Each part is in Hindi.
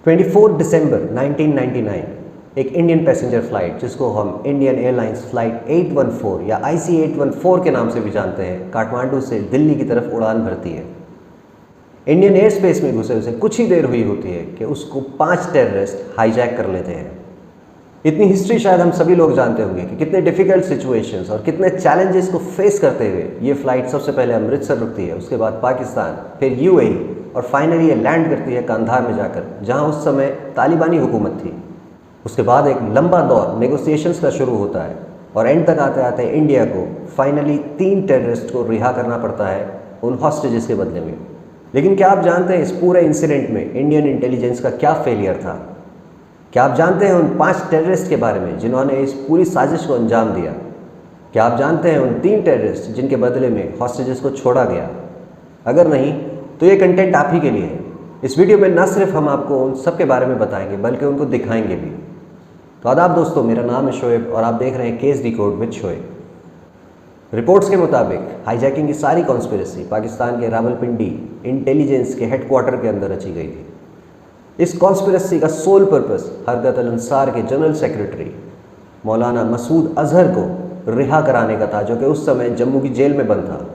24 दिसंबर 1999 एक इंडियन पैसेंजर फ्लाइट जिसको हम इंडियन एयरलाइंस फ्लाइट 814 या IC 814 के नाम से भी जानते हैं, काठमांडू से दिल्ली की तरफ उड़ान भरती है। इंडियन एयर स्पेस में घुसे उसे कुछ ही देर हुई होती है कि उसको 5 टेररिस्ट हाईजैक कर लेते हैं। इतनी हिस्ट्री शायद हम सभी लोग जानते होंगे कि कितने डिफ़िकल्ट सिचुएशंस और कितने चैलेंजेस को फेस करते हुए ये फ़्लाइट सबसे पहले अमृतसर रुकती है, उसके बाद पाकिस्तान, फिर UAE और फाइनली ये लैंड करती है कंधार में जाकर, जहां उस समय तालिबानी हुकूमत थी। उसके बाद एक लंबा दौर नेगोशिएशंस का शुरू होता है और एंड तक आते आते इंडिया को फाइनली 3 टेररिस्ट को रिहा करना पड़ता है उन हॉस्टेजेस के बदले में। लेकिन क्या आप जानते हैं इस पूरे इंसिडेंट में इंडियन इंटेलिजेंस का क्या फेलियर था? क्या आप जानते हैं उन 5 टेररिस्ट के बारे में जिन्होंने इस पूरी साजिश को अंजाम दिया? क्या आप जानते हैं उन 3 टेररिस्ट जिनके बदले में हॉस्टेजेस को छोड़ा गया? अगर नहीं तो ये कंटेंट आप ही के लिए है। इस वीडियो में न सिर्फ हम आपको उन सब के बारे में बताएंगे बल्कि उनको दिखाएंगे भी। तो आदाब दोस्तों, मेरा नाम है शोएब और आप देख रहे हैं case decode with Shoaib. Reports के मुताबिक हाईजैकिंग की सारी कॉन्स्पिरेसी पाकिस्तान के रावलपिंडी इंटेलिजेंस के हेडक्वार्टर के अंदर रची गई थी। इस कॉन्स्पिरेसी का सोल पर्पस हरकत अल अंसार के जनरल सेक्रेटरी मौलाना मसूद अजहर को रिहा कराने का था, जो कि उस समय जम्मू की जेल में बंद था।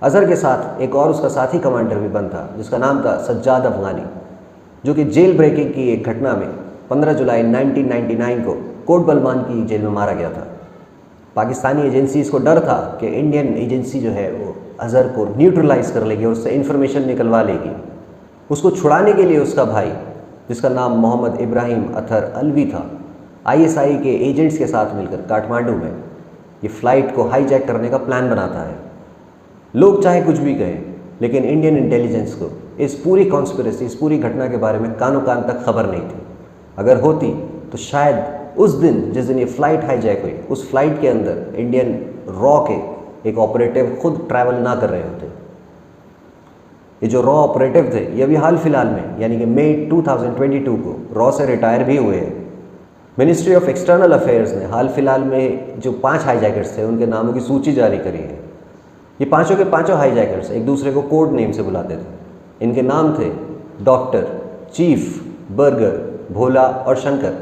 अजहर के साथ एक और उसका साथी कमांडर भी बंद था जिसका नाम था सज्जाद अफगानी, जो कि जेल ब्रेकिंग की एक घटना में 15 जुलाई 1999 को कोट बलमान की जेल में मारा गया था। पाकिस्तानी एजेंसीज को डर था कि इंडियन एजेंसी जो है वो अजहर को न्यूट्रलाइज कर लेगी, उससे इन्फॉर्मेशन निकलवा लेगी। उसको छुड़ाने के लिए उसका भाई, जिसका नाम मोहम्मद इब्राहिम अतर अलवी था, ISI के एजेंट्स के साथ मिलकर काठमांडू में ये फ़्लाइट को हाईजैक करने का प्लान बनाता है। लोग चाहे कुछ भी कहें, लेकिन इंडियन इंटेलिजेंस को इस पूरी कॉन्स्पिरेसी, इस पूरी घटना के बारे में कानों कान तक खबर नहीं थी। अगर होती तो शायद उस दिन जिस दिन ये फ़्लाइट हाईजैक हुई, उस फ्लाइट के अंदर इंडियन रॉ के एक ऑपरेटिव खुद ट्रैवल ना कर रहे होते। ये जो रॉ ऑपरेटिव थे ये अभी हाल फिलहाल में यानी कि मई 2022 को रॉ से रिटायर भी हुए हैं। मिनिस्ट्री ऑफ एक्सटर्नल अफेयर्स ने हाल फिलहाल में जो 5 हाईजैकर्स थे उनके नामों की सूची जारी करी है। ये पाँचों के पाँचों हाईजैकर्स एक दूसरे को कोड नेम से बुलाते थे। इनके नाम थे डॉक्टर, चीफ, बर्गर, भोला और शंकर।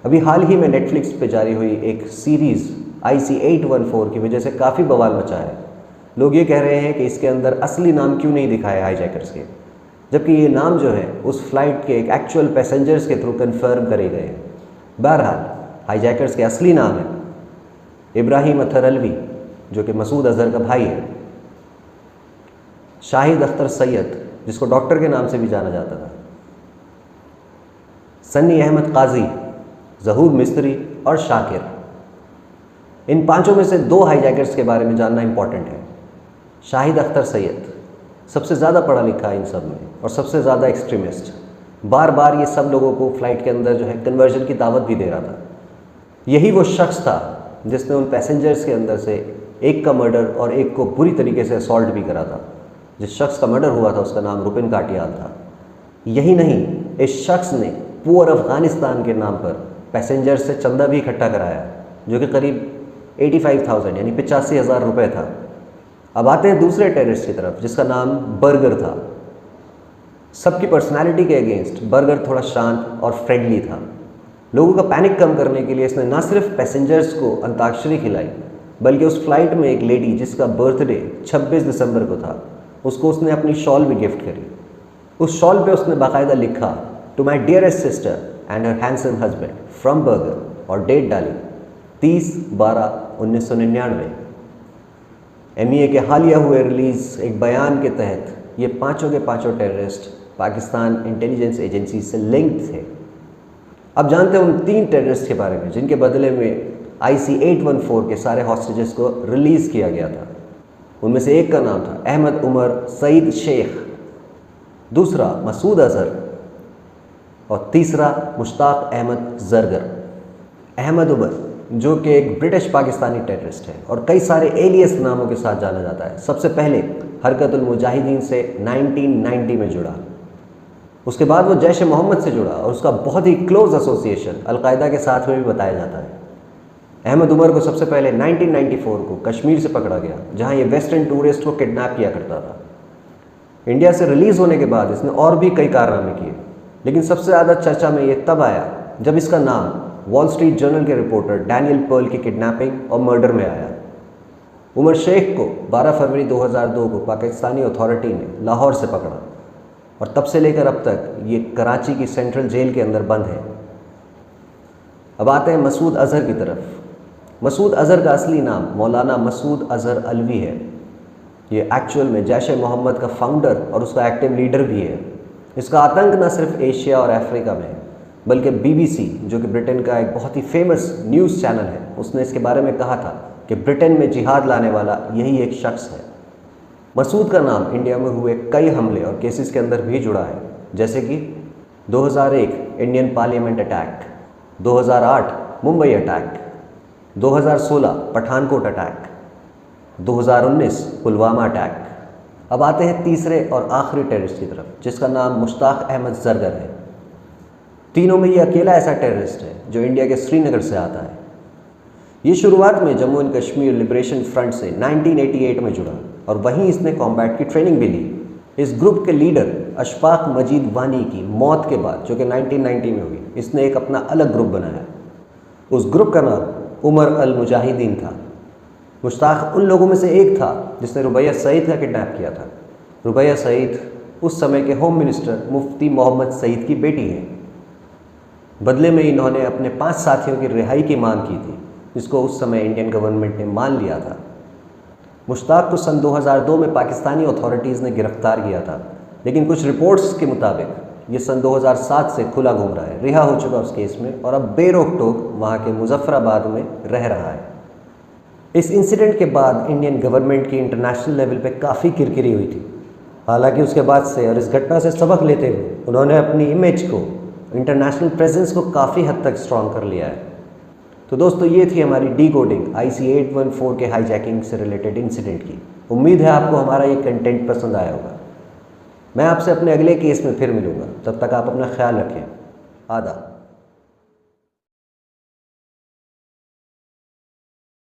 अभी हाल ही में नेटफ्लिक्स पे जारी हुई एक सीरीज़ IC 814 की वजह से काफ़ी बवाल मचा है। लोग ये कह रहे हैं कि इसके अंदर असली नाम क्यों नहीं दिखाए हाईजैकर्स के, जबकि ये नाम जो है उस फ्लाइट के एक एक्चुअल पैसेंजर्स के थ्रू कंफर्म करे गए हैं। बहरहाल हाईजैकर्स के असली नाम है इब्राहिम अतर अलवी, जो कि मसूद अजहर का भाई है, शाहिद अख्तर सैयद, जिसको डॉक्टर के नाम से भी जाना जाता था, सन्नी अहमद काजी, जहूर मिस्त्री और शाकिर। इन 5 में से 2 हाईजैकर्स के बारे में जानना इंपॉर्टेंट है। शाहिद अख्तर सैयद सबसे ज़्यादा पढ़ा लिखा है इन सब में और सबसे ज़्यादा एक्सट्रीमिस्ट। बार बार ये सब लोगों को फ़्लाइट के अंदर जो है कन्वर्जन की दावत भी दे रहा था। यही वो शख्स था जिसने उन पैसेंजर्स के अंदर से एक का मर्डर और एक को बुरी तरीके से असॉल्ट भी करा था। जिस शख्स का मर्डर हुआ था उसका नाम रुपिन काटियाल था। यही नहीं, इस शख्स ने पुअर अफ़गानिस्तान के नाम पर पैसेंजर्स से चंदा भी इकट्ठा कराया, जो कि करीब 85,000 यानी 85,000 रुपये था। अब आते हैं दूसरे टेररिस्ट की तरफ जिसका नाम बर्गर था। सबकी पर्सनालिटी के अगेंस्ट बर्गर थोड़ा शांत और फ्रेंडली था। लोगों का पैनिक कम करने के लिए इसने न सिर्फ पैसेंजर्स को अंताक्षरी खिलाई, बल्कि उस फ्लाइट में एक लेडी जिसका बर्थडे 26 दिसंबर को था, उसको उसने अपनी शॉल भी गिफ्ट करी। उस शॉल पे उसने बाकायदा लिखा, to my dearest sister and her handsome husband from burger, और डेट डाली 30/12/1999। MEA के हालिया हुए रिलीज़ एक बयान के तहत ये पाँचों के पाँचों टेररिस्ट पाकिस्तान इंटेलिजेंस एजेंसी से लिंक्ड थे। अब जानते हैं उन 3 टेररिस्ट के बारे में जिनके बदले में IC 814 के सारे हॉस्टेजेस को रिलीज़ किया गया था। उनमें से एक का नाम था अहमद उमर सईद शेख, दूसरा मसूद अजहर और तीसरा मुश्ताक अहमद जरगर। अहमद उमर जो कि एक ब्रिटिश पाकिस्तानी टेररिस्ट है और कई सारे एलियस नामों के साथ जाना जाता है। सबसे पहले हरकत उल मुजाहिदीन से 1990 में जुड़ा, उसके बाद वो जैश मोहम्मद से जुड़ा और उसका बहुत ही क्लोज एसोसिएशन अलकायदा के साथ में भी बताया जाता है। अहमद उमर को सबसे पहले 1994 को कश्मीर से पकड़ा गया, जहाँ ये वेस्टर्न टूरिस्ट को किडनैप किया करता था। इंडिया से रिलीज़ होने के बाद इसने और भी कई कारनामे किए। लेकिन सबसे ज़्यादा चर्चा में ये तब आया जब इसका नाम वॉल स्ट्रीट जर्नल के रिपोर्टर डैनियल पर्ल की किडनैपिंग और मर्डर में आया। उमर शेख को 12 फरवरी 2002 को पाकिस्तानी अथॉरिटी ने लाहौर से पकड़ा और तब से लेकर अब तक ये कराची की सेंट्रल जेल के अंदर बंद है। अब आते हैं मसूद अज़हर की तरफ। मसूद अज़हर का असली नाम मौलाना मसूद अज़हर अलवी है। ये एक्चुअल में जैश-ए-मोहम्मद का फाउंडर और उसका एक्टिव लीडर भी है। इसका आतंक न सिर्फ एशिया और अफ्रीका में है, बल्कि BBC, जो कि ब्रिटेन का एक बहुत ही फेमस न्यूज़ चैनल है, उसने इसके बारे में कहा था कि ब्रिटेन में जिहाद लाने वाला यही एक शख्स है। मसूद का नाम इंडिया में हुए कई हमले और केसेस के अंदर भी जुड़ा है, जैसे कि 2001 Indian parliament attack, 2008 Mumbai attack, 2016 Pathankot attack, 2019 Pulwama attack. अब आते हैं तीसरे और आखिरी टेररिस्ट की तरफ, जिसका नाम मुश्ताक अहमद ज़रगर है। तीनों में ये अकेला ऐसा टेररिस्ट है जो इंडिया के श्रीनगर से आता है। ये शुरुआत में Jammu and Kashmir liberation front से 1988 में जुड़ा और वहीं इसने कॉम्बैट की ट्रेनिंग भी ली। इस ग्रुप के लीडर अशफाक मजीद वानी की मौत के बाद, जो कि 1990 में हुई, इसने एक अपना अलग ग्रुप बनाया। उस ग्रुप का नाम उमर अल मुजाहिदीन था। मुश्ताक उन लोगों में से एक था जिसने रुबैया सईद का किडनैप किया था। रुबैया सईद उस समय के होम मिनिस्टर मुफ्ती मोहम्मद सईद की बेटी है। बदले में इन्होंने अपने 5 साथियों की रिहाई की मांग की थी, जिसको उस समय इंडियन गवर्नमेंट ने मान लिया था। मुश्ताक को सन 2002 में पाकिस्तानी अथॉरिटीज़ ने गिरफ्तार किया था, लेकिन कुछ रिपोर्ट्स के मुताबिक ये सन 2007 से खुला घूम रहा है, रिहा हो चुका उस केस में और अब बेरोक टोक वहाँ के मुजफ्फराबाद में रह रहा है। इस इंसिडेंट के बाद इंडियन गवर्नमेंट की इंटरनेशनल लेवल पे काफ़ी किरकिरी हुई थी। हालांकि उसके बाद से और इस घटना से सबक लेते हुए उन्होंने अपनी इमेज को, इंटरनेशनल प्रेजेंस को काफ़ी हद तक स्ट्रॉन्ग कर लिया है। तो दोस्तों, ये थी हमारी डीकोडिंग IC 814 के हाईजैकिंग से रिलेटेड इंसिडेंट की। उम्मीद है आपको हमारा ये कंटेंट पसंद आया होगा। मैं आपसे अपने अगले केस में फिर मिलूँगा, तब तक आप अपना ख्याल रखें। आदाब।